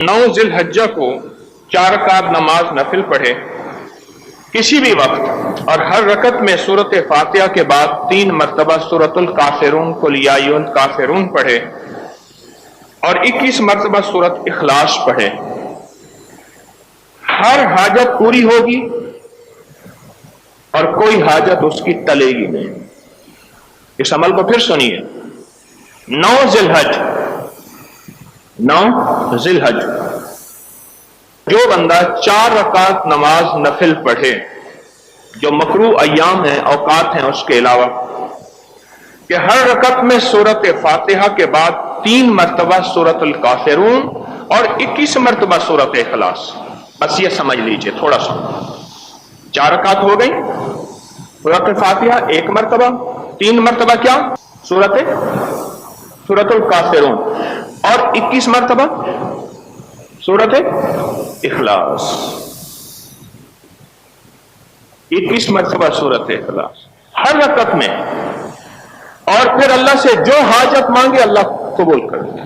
9 ज़िलहज्जा को 4 रकात नमाज नफिल पढ़े किसी भी वक्त और हर रकत में सूरत फातिहा के बाद 3 मरतबा सूरतुल काफिरून कुल या अय्युहल काफिरून पढ़े और 21 मरतबा सूरत इखलास पढ़े, हर हाजत पूरी होगी और कोई हाजत उसकी टलेगी नहीं। इस अमल को फिर सुनिए। 9 ज़िलहज जो बंदा 4 रकात नमाज नफिल पढ़े जो मकरू अय्याम हैं, औकात हैं, उसके अलावा कि हर रकत में सूरत फातिहा के बाद 3 मरतबा सूरतुल काफिरून और 21 मरतबा सूरत इखलास। बस ये समझ लीजिए थोड़ा सा। 4 रकात हो गई, सूरत फातिहा 1 मरतबा, 3 मरतबा क्या सूरतुल काफिरून और 21 मरतबा सूरत इखलास। 21 मरतबा सूरत इखलास हर रकत में, और फिर अल्लाह से जो हाजत मांगे अल्लाह कबूल कर दे।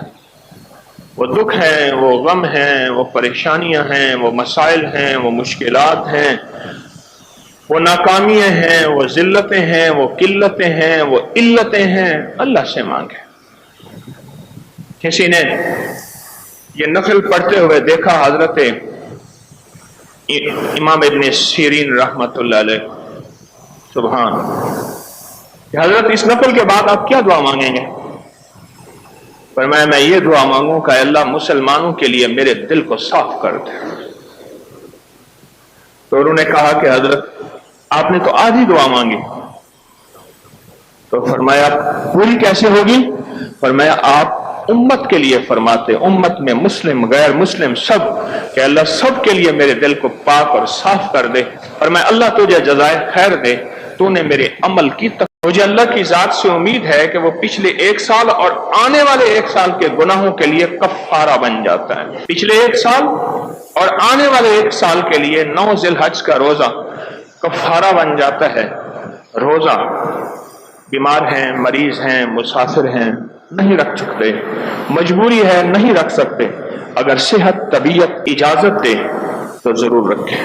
वो दुख हैं, वो गम हैं, वो परेशानियां हैं, वो मसाइल हैं, वो मुश्किलात हैं, वो नाकामियां हैं, वो जिल्लतें हैं, वो किल्लतें हैं, वो इल्लतें हैं, अल्लाह से मांगे। किसी ने ये नफिल पढ़ते हुए देखा हजरत इमाम इब्न सीरीन रहमतुल्लाह अलैह, सुभान, हजरत इस नफिल के बाद आप क्या दुआ मांगेंगे? पर मैं ये दुआ मांगू कि अल्लाह मुसलमानों के लिए मेरे दिल को साफ कर दे। तो उन्होंने कहा कि हजरत आपने तो आधी दुआ मांगी। तो फरमाया पूरी कैसे होगी? फरमाया आप उम्मत के लिए फरमाते, उम्मत में मुस्लिम गैर मुस्लिम सब, कि अल्लाह सब के लिए मेरे दिल को पाक और साफ कर दे। और मैं अल्लाह तुझे जज़ाए खैर दे, तूने मेरे अमल की मुझे अल्लाह की जात से उम्मीद है कि वो पिछले 1 साल और आने वाले 1 साल के गुनाहों के लिए कफ़ारा बन जाता है। पिछले 1 साल और आने वाले 1 साल के लिए 9 ज़िलहज का रोजा कफ़ारा बन जाता है। रोजा बीमार हैं, मरीज हैं, मुसाफिर हैं, नहीं रख सकते, मजबूरी है नहीं रख सकते, अगर सेहत तबीयत इजाजत दे तो जरूर रखें।